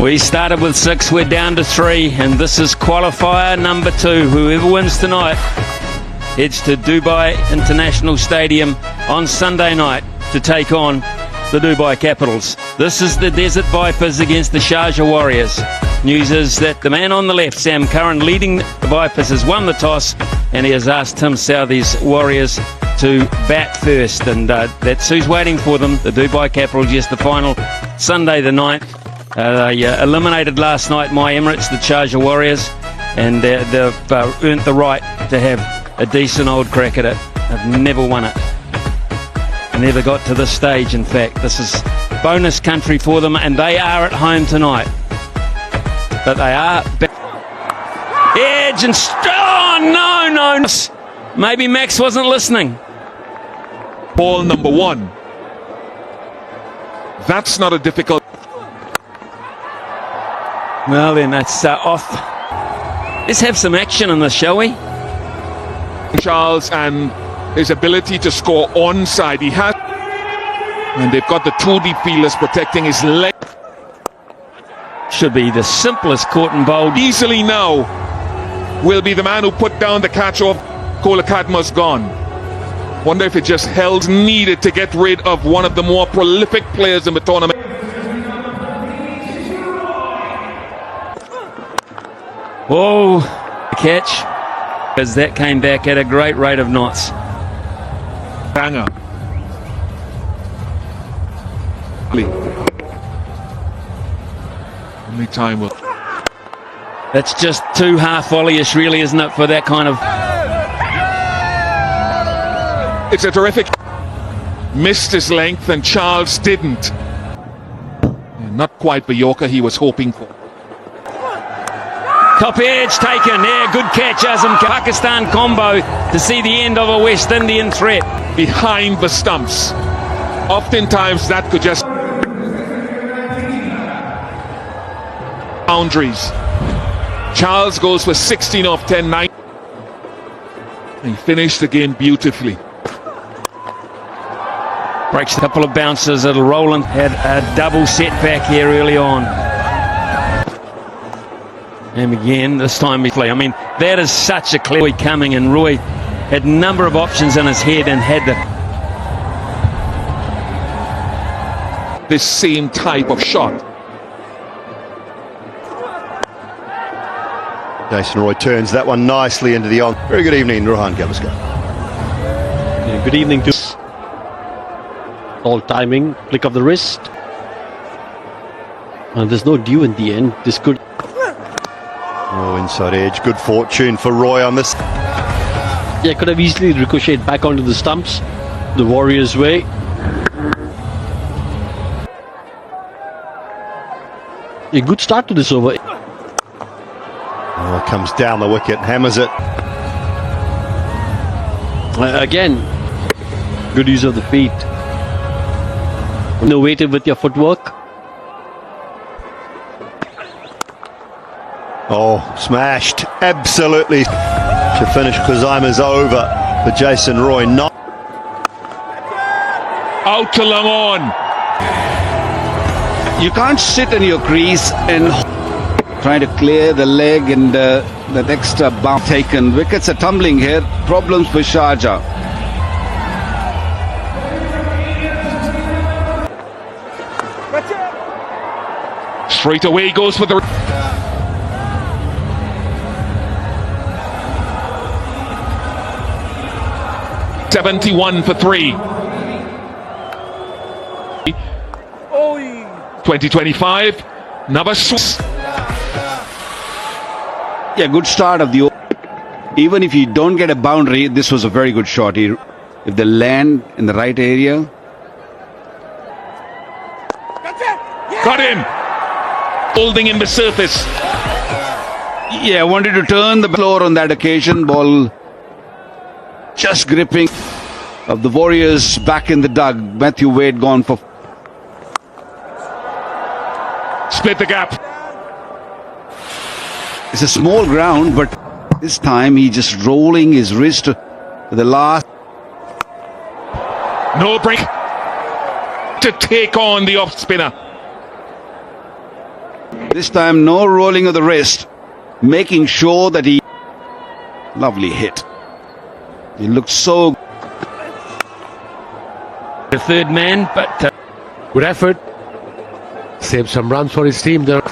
We started with 6, we're down to 3, and this is qualifier number 2. Whoever wins tonight heads to Dubai International Stadium on Sunday night to take on the Dubai Capitals. This is the Desert Vipers against the Sharjah Warriors. News is that the man on the left, Sam Curran, leading the Vipers, has won the toss, and he has asked Tim Southey's Warriors to bat first, and that's who's waiting for them, the Dubai Capitals. Yes, the final Sunday the 9th. They eliminated last night my Emirates, the Sharjah Warriors, and they've earned the right to have a decent old crack at it. They've never won it. Never got to this stage, in fact. This is bonus country for them, and they are at home tonight. But they are edge and no. Maybe Max wasn't listening. Ball number 1. That's not a difficult. Well then, that's off. Let's have some action in this, shall we? Charles and his ability to score onside. He has, and they've got the 2 deep fielders protecting his leg. Should be the simplest caught and bowled. Easily now will be the man who put down the catch off. Kolakadma's gone. Wonder if it just held needed to get rid of one of the more prolific players in the tournament. Oh, catch, because that came back at a great rate of knots. Banger. Only time will. That's just too half-volleyish, really, isn't it, for that kind of... It's a terrific... Missed his length, and Charles didn't. Not quite the Yorker he was hoping for. Top edge taken. Yeah, good catch, Azam. Pakistan combo to see the end of a West Indian threat. Behind the stumps. Oftentimes that could just... Boundaries. Charles goes for 16 off 10, 9. He finished the game beautifully. Breaks a couple of bounces. It'll roll and had a double setback here early on. And again, this time we play. I mean, that is such a clear coming, and Roy had a number of options in his head and had this same type of shot. Jason Roy turns that one nicely into the on. Very good evening, Rohan Gavaskar. Yeah, good evening to all timing, flick of the wrist. And there's no dew in the end. This could. Oh, inside edge. Good fortune for Roy on this. Yeah, could have easily ricocheted back onto the stumps, the Warriors' way. A good start to this over. Oh, comes down the wicket, hammers it. Again, good use of the feet. Innovative with your footwork. Oh, smashed. Absolutely. To finish Kuzaima's over for Jason Roy. Not Out to long on. You can't sit in your crease and try to clear the leg, and that extra bump taken. Wickets are tumbling here. Problems for Sharjah. Straight away goes for the... $71 for 3. 2025. Another swing. Yeah, good start of the... Even if you don't get a boundary, this was a very good shot. If they land in the right area. Got him. Holding in the surface. Yeah, wanted to turn the floor on that occasion. Ball just gripping of the Warriors back in the dug. Matthew Wade gone for... Split the gap. It's a small ground, but this time he just rolling his wrist to the last. No break to take on the off spinner. This time, no rolling of the wrist, making sure that he... Lovely hit. He looked so... The third man, but Good effort. Saved some runs for his team there.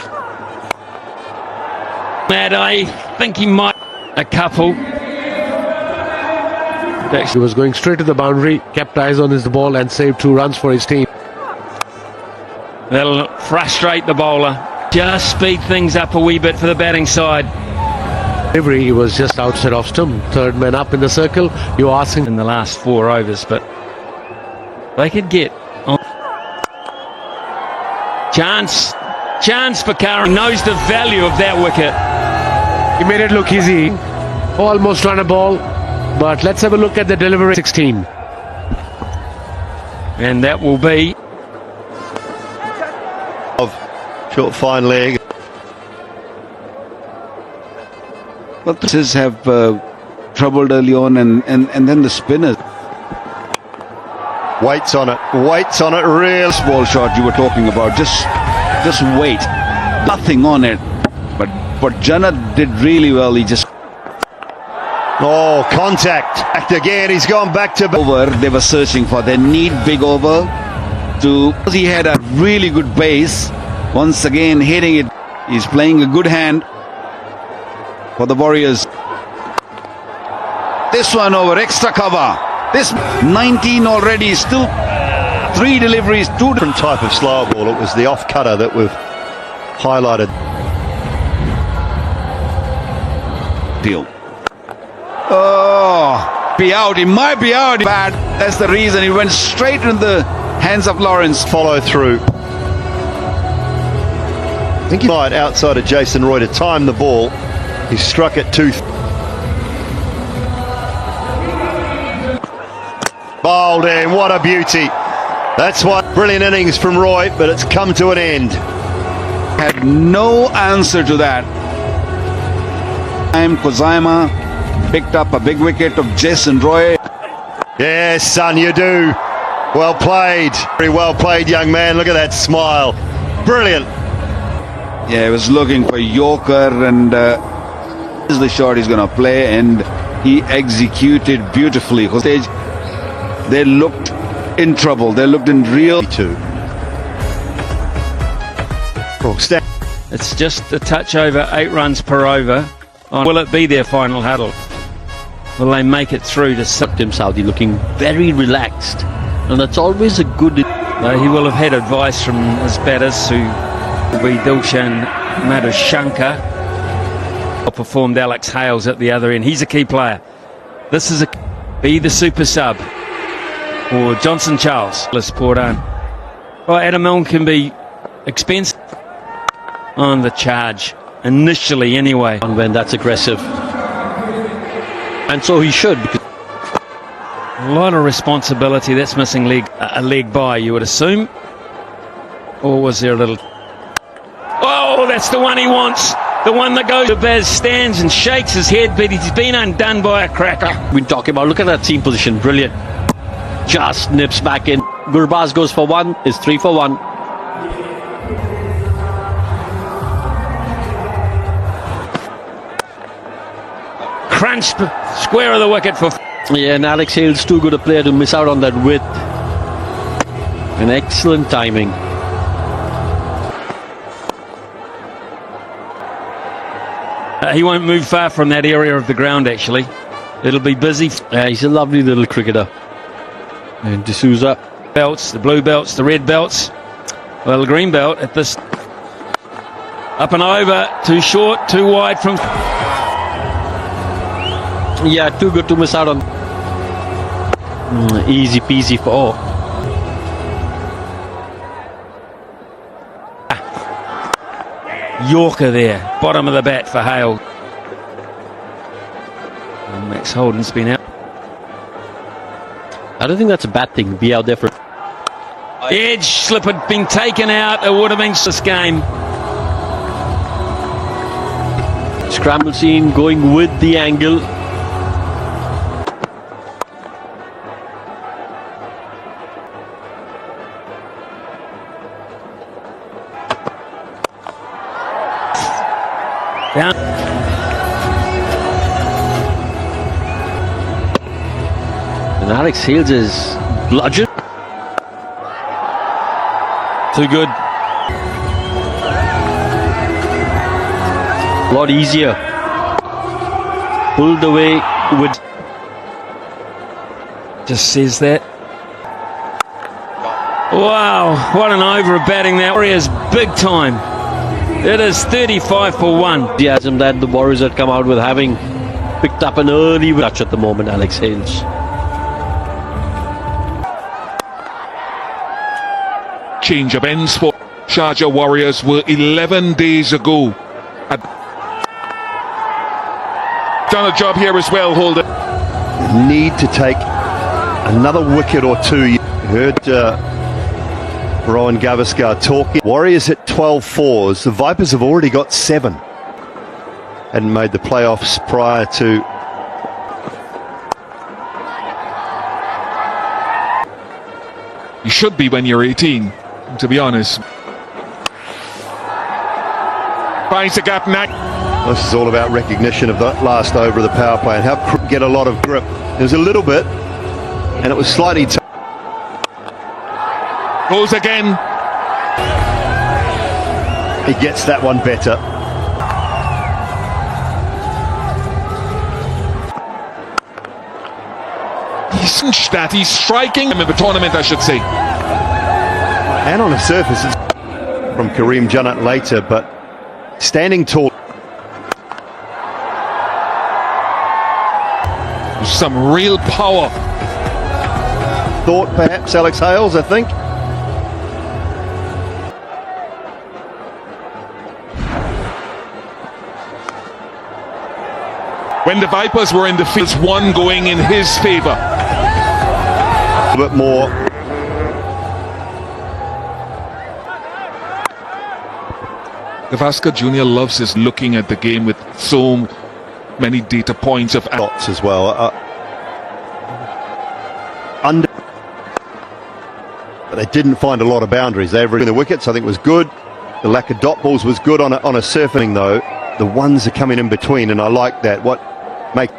Matt, I think he might a couple. He was going straight to the boundary, kept eyes on his ball and saved 2 runs for his team. That'll frustrate the bowler. Just speed things up a wee bit for the batting side. Delivery, he was just outside off stump. Third man up in the circle. You're asking In the last 4 overs, but they could get on. Chance for Curran. Knows the value of that wicket. He made it look easy. Almost run a ball. But let's have a look at the delivery. 16. And that will be Of short fine leg. But the Sixers have troubled early on, and then the spinners. Waits on it. Real. This ball shot you were talking about, just wait. Nothing on it. But Janat did really well. He just... Oh, contact. Act again. He's gone back to... over they were searching for. They need big over to... He had a really good base. Once again hitting it. He's playing a good hand for the Warriors. This one over, extra cover. This 19 already, still 3 deliveries, 2 different type of slower ball. It was the off cutter that we've highlighted. deal. Oh, be out. He might be out. Bad. That's the reason he went straight in the hands of Lawrence. Follow through. I think he might outside of Jason Roy to time the ball. He struck it too. Bowled in. What a beauty. That's what brilliant innings from Roy, but it's come to an end. Had no answer to that. Kozima picked up a big wicket of Jason Roy. Yes, son, you do. Well played. Very well played, young man. Look at that smile. Brilliant. Yeah, he was looking for Yorker, and this is the shot he's going to play, and he executed beautifully. They looked in trouble. They looked in real... It's just a touch over 8 runs per over. Will it be their final huddle? Will they make it through to... Tim Southey looking very relaxed, and that's always a good... He will have had advice from his batters, who will be Dilshan Madhushankar. Performed Alex Hales at the other end. He's a key player. This is be the super sub or Johnson Charles. Let's pour on. Well, Adam Milne can be expensive on the charge initially, anyway. When that's aggressive, and so he should. Because a lot of responsibility. That's missing a leg by, you would assume. Or was there a little... Oh, that's the one he wants. The one that goes to Baz, stands and shakes his head, but he's been undone by a cracker. we're talking about, look at that team position, brilliant. Just nips back in. Gurbaz goes for 1. It's 3 for 1. Crunched square of the wicket for... Yeah, and Alex Hale's too good a player to miss out on that width. An excellent timing. He won't move far from that area of the ground, actually. It'll be busy. Yeah, he's a lovely little cricketer. And D'Souza. Belts, the blue belts, the red belts. Well, the green belt at this... Up and over, too short, too wide from... Yeah, too good to miss out on. Easy peasy for all. Yorker there, bottom of the bat for Hale. And Max Holden's been out. I don't think that's a bad thing. Be out there for... Edge slip had been taken out. It would have been this game. Scramble scene going with the angle. Down. And Alex Hales is bludgeoned. Too good. A lot easier. Pulled away with. Just says that. Wow, what an over of batting that. Warriors big time. It is 35 for 1. Enthusiasm that the Warriors had come out with, having picked up an early touch at the moment, Alex Hales. Change of ends for Sharjah Warriors were 11 days ago. Done a job here as well, Holden. Need to take another wicket or two. You heard Rohan Gavaskar talking. Warriors at 12 fours. The Vipers have already got 7. Hadn't made the playoffs prior to. You should be when you're 18, to be honest. Finds the gap now. This is all about recognition of that last over of the power play and how get a lot of grip. There was a little bit, and it was slightly. Goes again. He gets that one better. He's cinched that. He's striking him in the tournament, I should say. And on a surface, it's from Kareem Junnat later, but standing tall. Some real power. Thought perhaps Alex Hales, I think. When the Vipers were in the field, one going in his favour. A bit more. Gavaskar Jr. loves his looking at the game with so many data points of Shots as well. Under. But they didn't find a lot of boundaries. They averaged the wickets, I think, was good. The lack of dot balls was good on a surfing, though. The ones are coming in between, and I like that. What make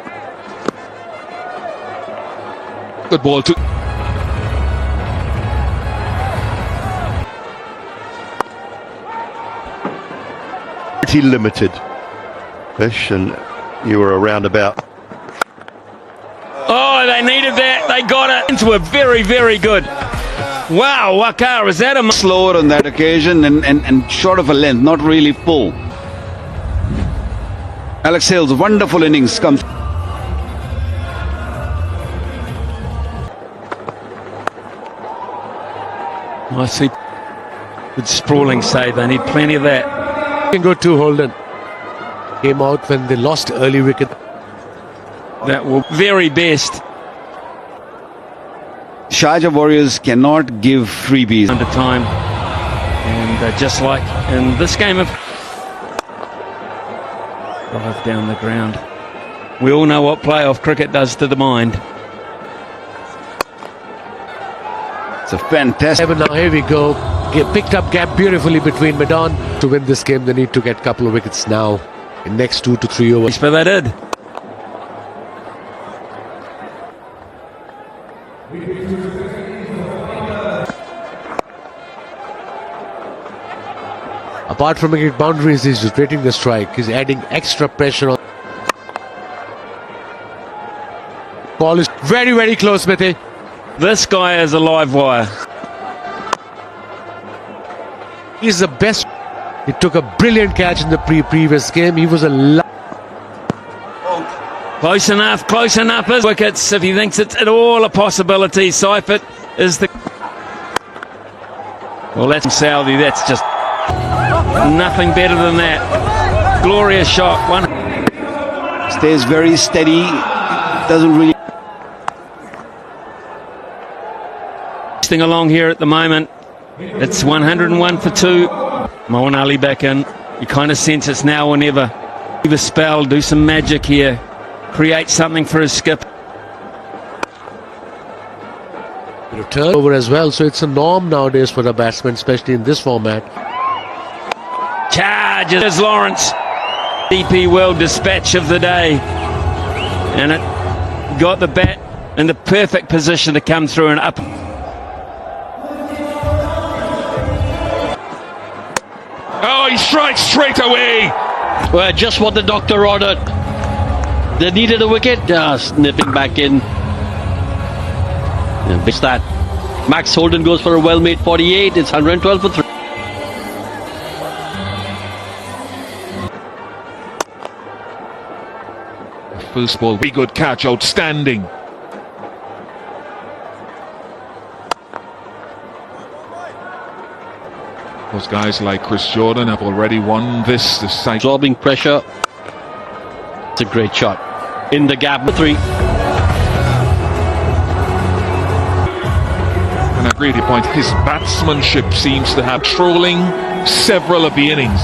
good ball too. pretty limited. Fish, and you were around about. Oh, they needed that. They got it. Into a very, very good. Wow, Wakar, is that a... Slower on that occasion and short of a length, not really full. Alex Hales, wonderful innings comes. Nicely. Good sprawling save. They need plenty of that. Can go to Holden. Came out when they lost early wicket. That will very best. Sharjah Warriors cannot give freebies. Under time. And just like in this game of... Drive down the ground. We all know what playoff cricket does to the mind. It's a fantastic. Now here we go. Picked up gap beautifully between Medan. To win this game, they need to get a couple of wickets now in next 2 to 3 overs. But they did. Apart from making boundaries, he's rotating the strike. He's adding extra pressure on. Ball is very, very close, Mithy. This guy is a live wire. He's the best. He took a brilliant catch in the previous game. He was a... Close enough as wickets. If he thinks it's at all a possibility, Seifert is the... Well, that's Saudi. That's just nothing better than that. Glorious shot. One. Stays very steady. Doesn't really... Thing along here at the moment. It's 101 for 2. Moeen Ali back in. You kind of sense it's now or never. Leave a spell, do some magic here. Create something for his skip. Turn over as well, so it's a norm nowadays for the batsman, especially in this format. Charges Lawrence. DP World dispatch of the day, and it got the bat in the perfect position to come through and up. Oh, he strikes straight away. Well, just what the doctor ordered. They needed a wicket, just nipping back in. And big stat. Max Holden goes for a well-made 48. It's 112 for 3. First ball, very good catch, outstanding. Those guys like Chris Jordan have already won this cycle. Absorbing pressure. It's a great shot. In the gap with 3. And I agree with your point, his batsmanship seems to have trolling several of the innings.